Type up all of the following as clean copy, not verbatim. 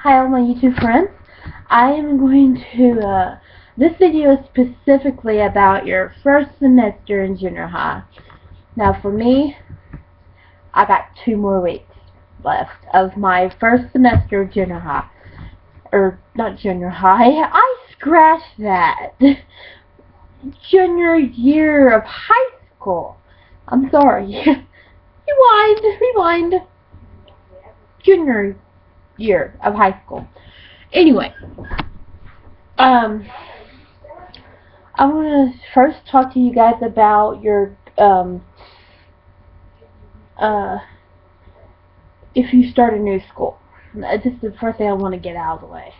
Hi all my YouTube friends. I am going to, this video is specifically about your first semester in junior high. Now for me, I got 2 more weeks left of my first semester of junior high. Or, not junior high, I scratched that. Junior year of high school. I'm sorry. Rewind. Junior year of high school. Anyway, I want to first talk to you guys about your, if you start a new school. This is the first thing I want to get out of the way.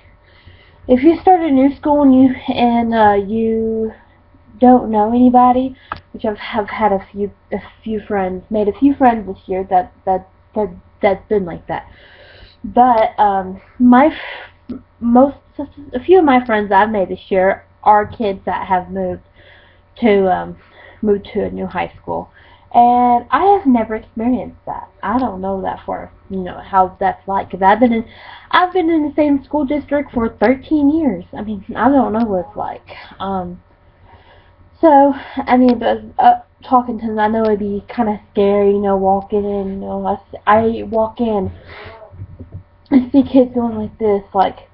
If you start a new school and you don't know anybody, which I've had a few friends, made a few friends this year that's been like that. But a few of my friends I've made this year are kids that have moved to a new high school, and I have never experienced that. I don't know that how that's like, because I've been in the same school district for 13 years. I mean, I don't know what it's like. So I mean, talking to them, I know it'd be kind of scary, walking in. I walk in, I see kids going like this, like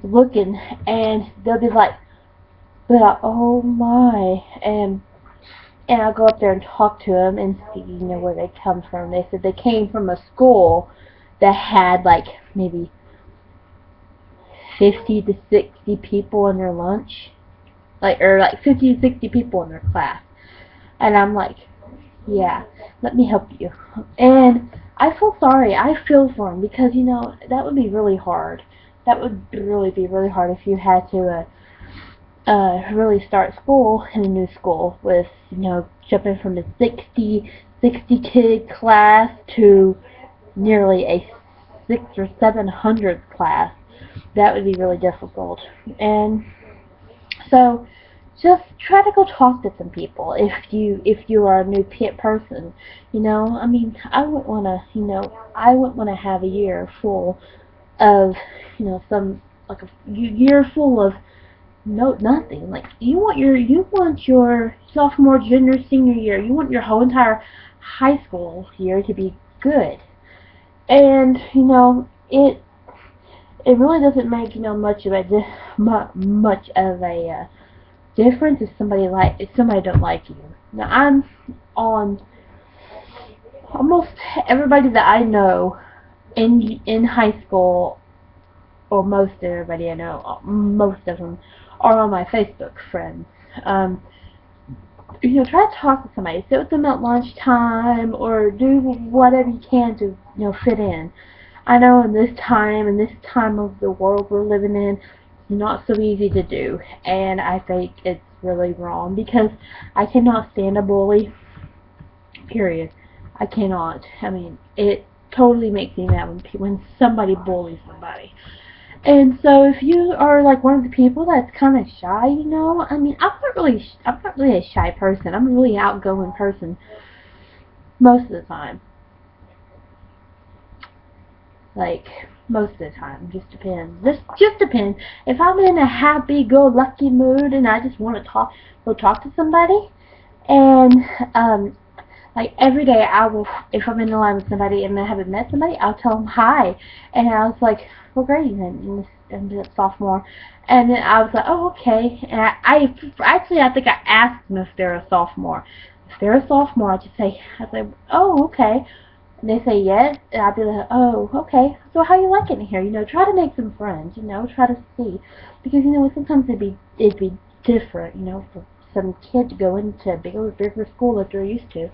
looking, and they'll be like, oh my, and I'll go up there and talk to them and see, where they come from. They said they came from a school that had like maybe 50 to 60 people in their lunch, or 50 to 60 people in their class, and I'm like, yeah, let me help you. And I feel sorry. I feel for them, because that would be really hard. That would really be really hard if you had to really start school in a new school with jumping from a 60 kid class to nearly a 600 or 700 class. That would be really difficult. And so just try to go talk to some people if you are a new person. I mean, I wouldn't want to have a year full of like a year full of nothing. Like, you want your sophomore, junior, senior year, you want your whole entire high school year to be good. And it really doesn't make much of a difference if somebody don't like you. Now, I'm on almost everybody that I know in high school, or most everybody I know, most of them are on my Facebook friends. Try to talk to somebody, sit with them at lunchtime, or do whatever you can to fit in. I know in this time of the world we're living in, it's not so easy to do, and I think it's really wrong, because I cannot stand a bully, period. I cannot. I mean, it totally makes me mad when somebody bullies somebody. And so if you are like one of the people that's kind of shy, I mean, I'm not really a shy person. I'm a really outgoing person most of the time. Like, most of the time. Just depends. Just depends. If I'm in a happy-go-lucky mood and I just want to go talk to somebody, and like every day I will, if I'm in the line with somebody and I haven't met somebody, I'll tell them hi. And I was like, well, great, in the sophomore. And then I was like, oh, okay. And I think I asked them if they're a sophomore. If they're a sophomore, I'd say, oh, okay. And they say yes, and I'd be like, oh, okay. So how you liking it here? Try to make some friends. Try to see, because sometimes it'd be different. For some kid to go into a bigger school that they're used to.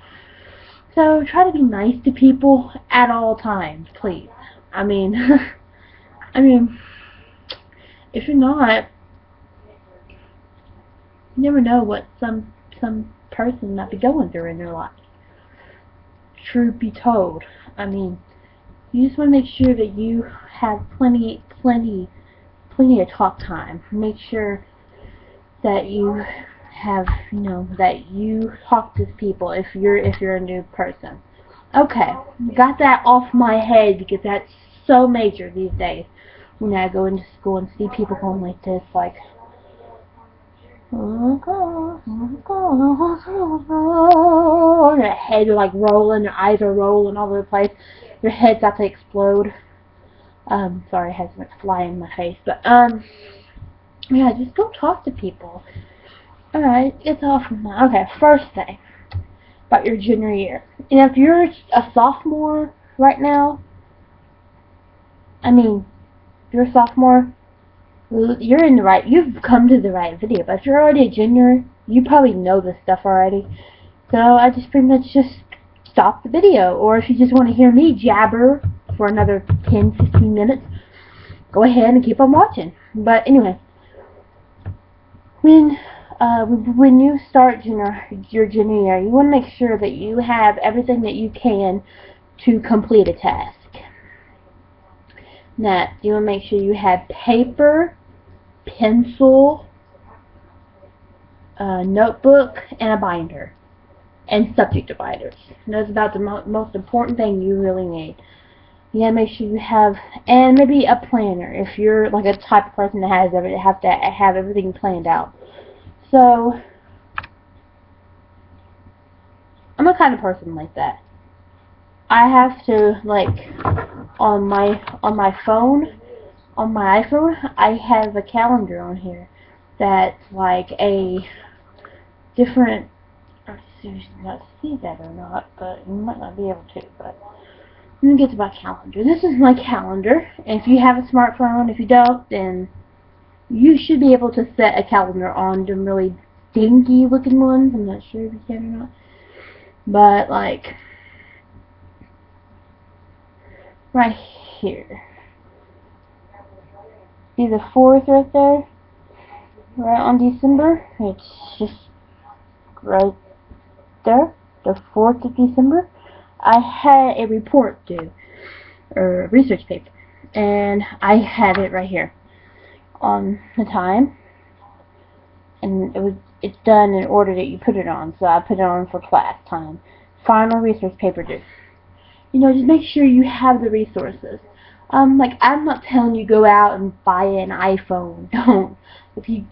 So try to be nice to people at all times, please. I mean, if you're not, you never know what some person might be going through in their life. Truth be told, I mean, you just want to make sure that you have plenty of talk time. Make sure that you have, that you talk to people if you're a new person. Okay, got that off my head, because that's so major these days. When I go into school and see people going like this, like, their head are like rolling, their eyes are rolling all over the place, their head's about to explode. Sorry, I had something fly in my face, but yeah, just go talk to people. Alright, it's all from that. Okay, first thing about your junior year. And if you're a sophomore right now, if you're a sophomore, you're in the right, you've come to the right video. But if you're already a junior, you probably know this stuff already. So I just pretty much just stop the video. Or if you just want to hear me jabber for another 10-15 minutes, go ahead and keep on watching. But anyway, when you start your junior year, you want to make sure that you have everything that you can to complete a task. Now, you want to make sure you have paper, pencil, notebook, and a binder, and subject dividers. And that's about the most important thing you really need. You gotta make sure you have, and maybe a planner if you're like a type of person that have to have everything planned out. So, I'm a kind of person like that. I have to, like, on my phone, on my iPhone, I have a calendar on here that's like a different, let's see if you can see that or not, but you might not be able to, but let me get to my calendar. This is my calendar, and if you have a smartphone, if you don't, then you should be able to set a calendar on them really dinky looking ones. I'm not sure if you can or not. But like right here. See the 4th right there? Right on December. It's just right there. The 4th of December. I had a report due. Or a research paper. And I have it right here. On the time, and it's done in order that you put it on, so I put it on for class time. Final research paper due. Just make sure you have the resources. Like, I'm not telling you go out and buy an iPhone. Don't. If you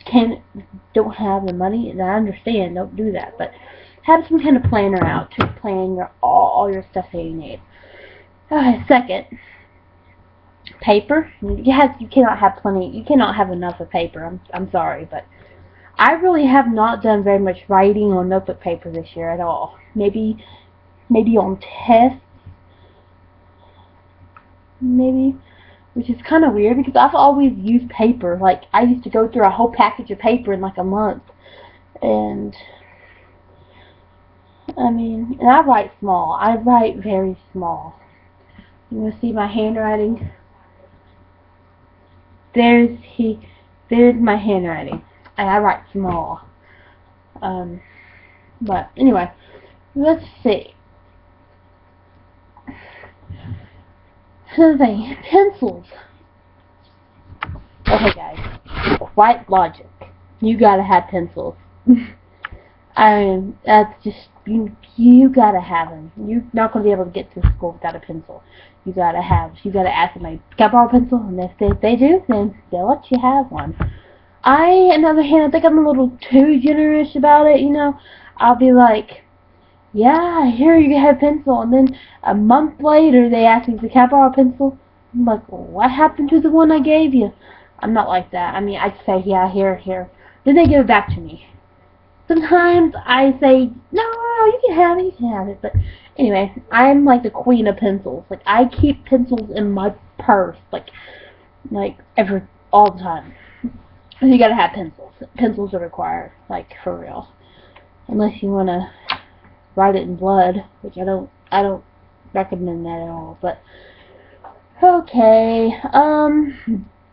don't have the money, and I understand, don't do that, but have some kind of planner out to plan all your stuff that you need. Second, paper. You cannot have plenty. You cannot have enough of paper. I'm sorry, but I really have not done very much writing on notebook paper this year at all. Maybe on tests. Maybe, which is kind of weird because I've always used paper. Like, I used to go through a whole package of paper in like a month, and and I write small. I write very small. You want to see my handwriting? There's my handwriting. I write small. But anyway, let's see. Another thing, pencils. Okay, guys, quite logic. You gotta have pencils. That's just you gotta have them. You're not gonna be able to get to school without a pencil. You gotta ask them, can I borrow a pencil? And if they do, then they'll let you have one. On the other hand, I think I'm a little too generous about it, I'll be like, yeah, here you have a pencil, and then a month later they ask me, can I borrow a pencil? I'm like, well, what happened to the one I gave you? I'm not like that. I'd say, yeah, here. Then they give it back to me. Sometimes I say, no, you can have it, but anyway, I'm like the queen of pencils. Like, I keep pencils in my purse, like all the time. You gotta have pencils. Pencils are required, like, for real. Unless you wanna write it in blood, which I don't recommend that at all, but okay.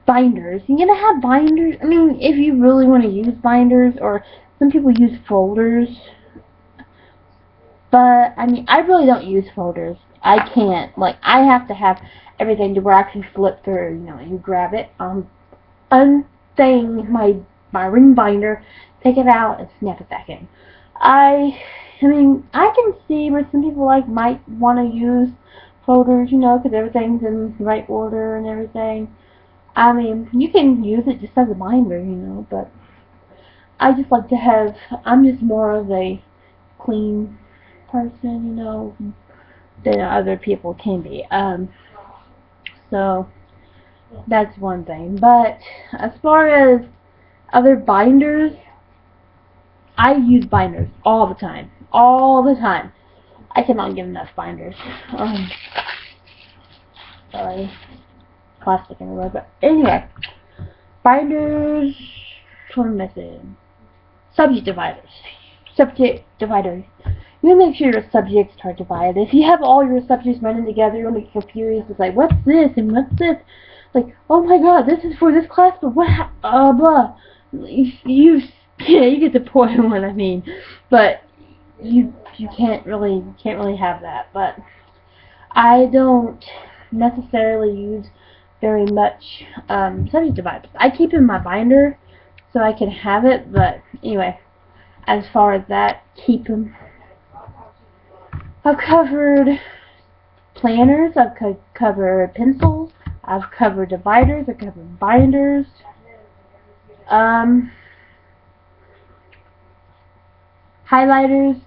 Binders. You're gonna have binders. If you really want to use binders, or some people use folders, but I really don't use folders. I can't. Like, I have to have everything to where I can flip through. You grab it, unthing my ring binder, take it out, and snap it back in. I can see where some people might want to use folders, you know, because everything's in the right order and everything. I mean, you can use it just as a binder, you know, but I just like to have, I'm just more of a clean person, you know, than other people can be. So that's one thing. But as far as other binders, I use binders all the time. All the time. I cannot get enough binders. Sorry. Plastic everywhere. But anyway. Binders. What am I missing? Subject dividers. Subject dividers. You make sure your subjects are divided. If you have all your subjects running together, you're going to get confused. It's like, what's this and what's this? Like, oh my god, this is for this class, but what? Blah. You get the point of what I mean. But you can't really have that. But I don't necessarily use very much subject dividers. I keep in my binder so I can have it. But anyway, as far as that, keep them. I've covered planners, I've covered pencils, I've covered dividers, I've covered binders. Highlighters.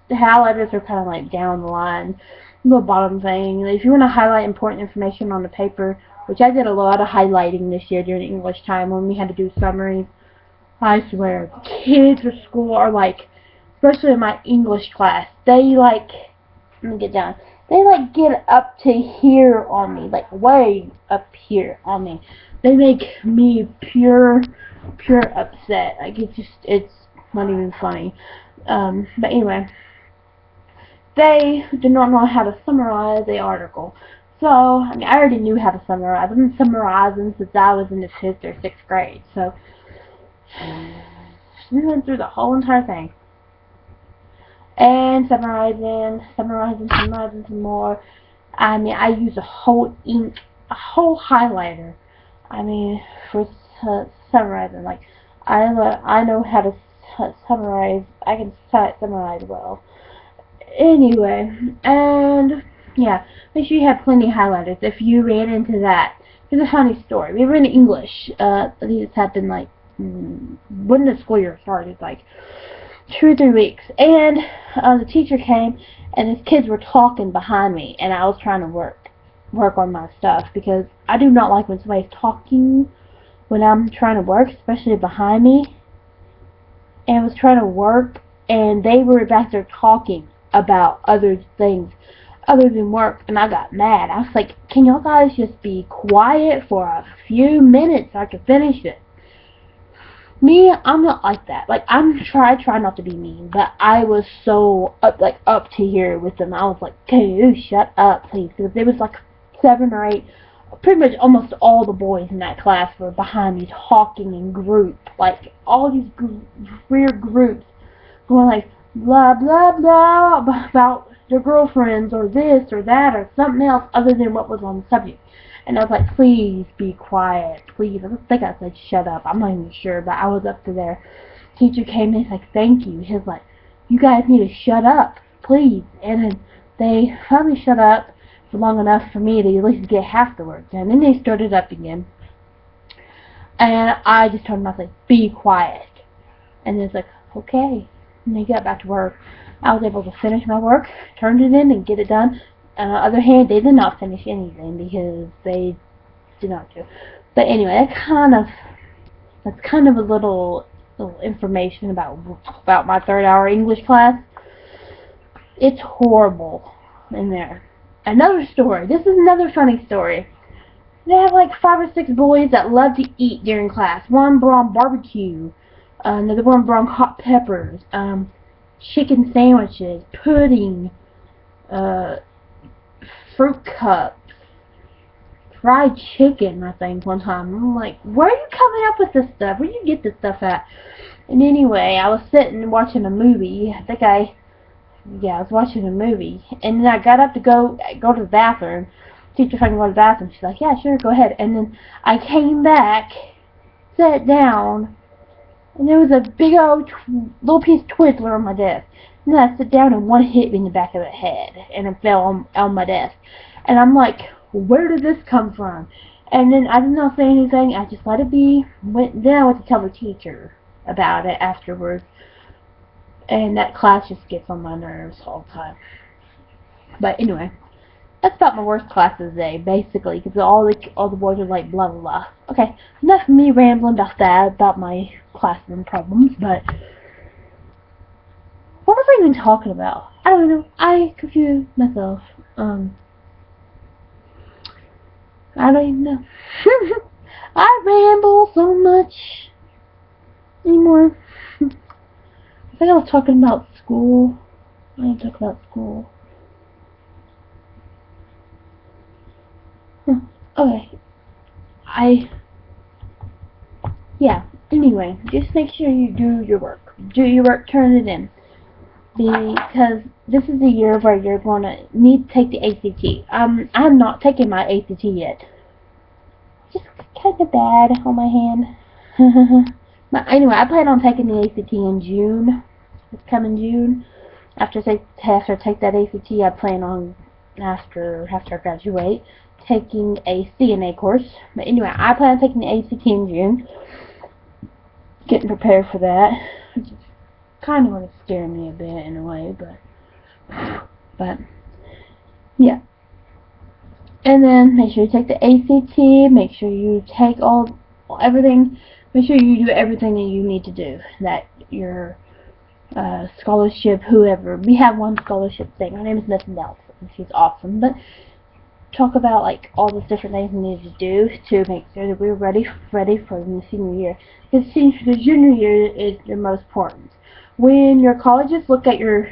The highlighters are kind of like down the line, little bottom thing. If you want to highlight important information on the paper, which I did a lot of highlighting this year during English time when we had to do summaries. I swear, kids at school are like, especially in my English class, they like, let me get down. They like get up to here on me, like way up here on me. They make me pure upset. Like it's not even funny. But anyway, they do not know how to summarize the article. So, I mean, I already knew how to summarize. I've been summarizing since I was in the 5th or 6th grade. So, we went through the whole entire thing. And summarizing some more. I mean, I use a whole highlighter. I mean, for summarizing. Like, I know how to summarize. I can summarize well. Anyway, and yeah, make sure you have plenty of highlighters if you ran into that. Here's a funny story. We were in English. I think this happened like when the school year started, like 2 or 3 weeks, and the teacher came and his kids were talking behind me, and I was trying to work on my stuff because I do not like when somebody's talking when I'm trying to work, especially behind me. And I was trying to work, and they were back there talking about other things other than work, and I got mad. I was like, can y'all guys just be quiet for a few minutes so I can finish it? Me, I'm not like that. Like, I try not to be mean, but I was so up to here with them. I was like, can you shut up, please? Because there was like 7 or 8, pretty much almost all the boys in that class were behind me talking in group, like all these weird groups going like blah blah blah about their girlfriends or this or that or something else other than what was on the subject. And I was like, please be quiet, please. I don't think I said shut up. I'm not even sure, but I was up to there. Teacher came in, he's like, thank you. He was like, you guys need to shut up, please. And then they finally shut up for long enough for me to at least get half the words. And then they started up again. And I just told them, I was like, be quiet. And it's like, okay. And they got back to work. I was able to finish my work, turned it in, and get it done. On the other hand, they did not finish anything because they did not do. But anyway, that's kind of a little information about my 3rd hour English class. It's horrible in there. Another story. This is another funny story. They have like 5 or 6 boys that love to eat during class. One brought barbecue. Another one brought hot peppers. Chicken sandwiches. Pudding. Fruit cups. Fried chicken, I think, one time. I'm like, where are you coming up with this stuff? Where do you get this stuff at? And anyway, I was sitting watching a movie. I was watching a movie. And then I got up to go to the bathroom. Teacher, if I can go to the bathroom. She's like, yeah, sure, go ahead. And then I came back, sat down, and there was a big old little piece of Twizzler on my desk. And then I sat down and one hit me in the back of the head, and it fell on my desk. And I'm like, where did this come from? And then I did not say anything. I just let it be. Then I went to tell the teacher about it afterwards. And that class just gets on my nerves all the time. But anyway, that's about my worst class of the day, basically, because all the boys are like blah blah blah. Okay, enough of me rambling about that, about my classroom problems. But what was I even talking about? I don't know. I confused myself. I don't even know. I ramble so much anymore. I think I was talking about school. I didn't talk about school. Okay. Yeah. Anyway, just make sure you do your work. Do your work, turn it in. Because this is the year where you're going to need to take the ACT. I'm not taking my ACT yet. Just kind of bad on my hand. But anyway, I plan on taking the ACT in June. This coming June. After I take that ACT, I plan on, after I graduate, taking a CNA course. But anyway, I plan on taking the ACT in June. Getting prepared for that. Which is kind of what is scaring me a bit in a way, but yeah. And then make sure you take the ACT. Make sure you take everything. Make sure you do everything that you need to do. That your scholarship, whoever. We have one scholarship thing. Her name is Miss Nelson. She's awesome. But talk about like all the different things we need to do to make sure that we're ready for the senior year. Because the junior year is the most important. When your colleges look at your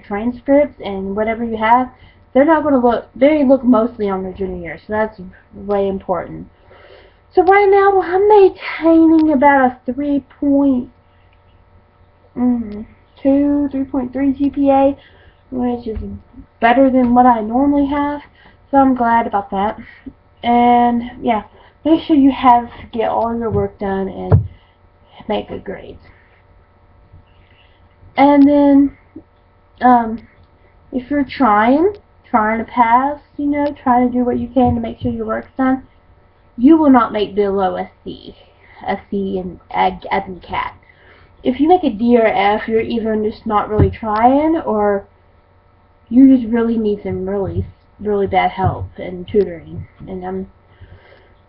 transcripts and whatever you have, they're not going to look. They look mostly on your junior year, so that's way important. So right now I'm maintaining about a 3.3 GPA, which is better than what I normally have. So I'm glad about that. And yeah, make sure you get all your work done and make good grades. And then, if you're trying to pass, try to do what you can to make sure your work's done, you will not make below a C in AdMCAT. If you make a D or F, you're either just not really trying, or you just really need some really, really bad help and tutoring. And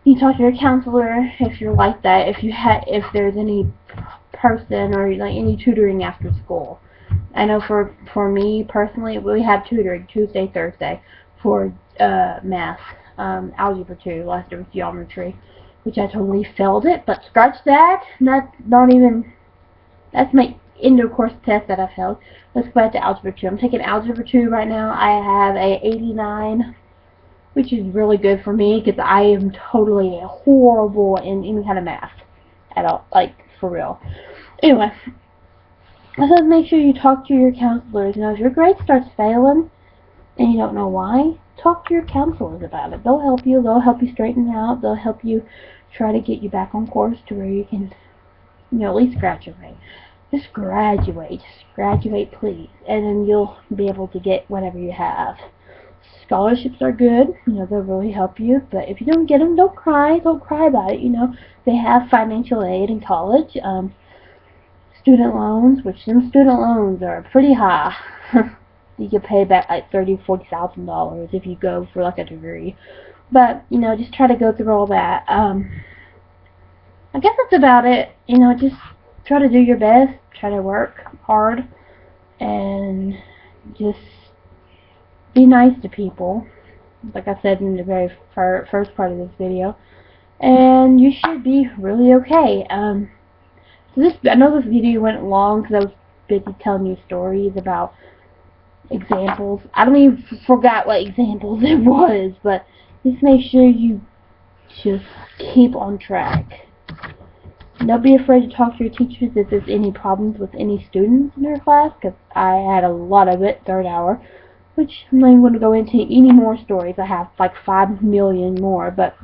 you talk to your counselor if you're like that. If there's any person or like any tutoring after school. I know for me personally, we have tutoring Tuesday, Thursday for math, algebra 2, last year was geometry, which I totally failed it. But scratch that. That's my end of course test that I failed. Let's go back to algebra 2. I'm taking algebra 2 right now. I have a 89. Which is really good for me because I am totally horrible in any kind of math at all, like for real. Anyway, so make sure you talk to your counselors. If your grade starts failing and you don't know why, talk to your counselors about it. They'll help you. They'll help you straighten it out. They'll help you try to get you back on course to where you can, at least graduate. Just graduate. Just graduate, please, and then you'll be able to get whatever you have. Scholarships are good, they'll really help you, but if you don't get them, don't cry about it, they have financial aid in college, student loans, which some student loans are pretty high. You can pay back like $30,000-$40,000 if you go for like a degree, but, just try to go through all that. I guess that's about it, just try to do your best, try to work hard, and just be nice to people, like I said in the very first part of this video, and you should be really okay. So I know this video went long because I was busy telling you stories about examples. I don't even forgot what examples it was, but just make sure you just keep on track. Don't be afraid to talk to your teachers if there's any problems with any students in your class, because I had a lot of it third hour. Which I'm not even going to go into any more stories. I have like 5 million more, but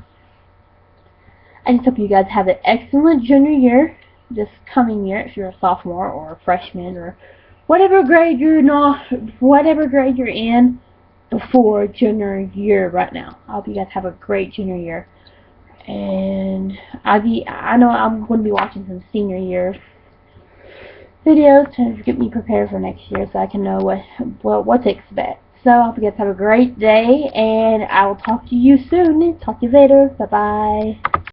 I just hope you guys have an excellent junior year this coming year if you're a sophomore or a freshman or whatever grade you're in. before junior year right now. I hope you guys have a great junior year. And I know I'm going to be watching some senior year videos to get me prepared for next year so I can know what to expect. So I hope you guys have a great day, and I will talk to you soon. Talk to you later. Bye bye.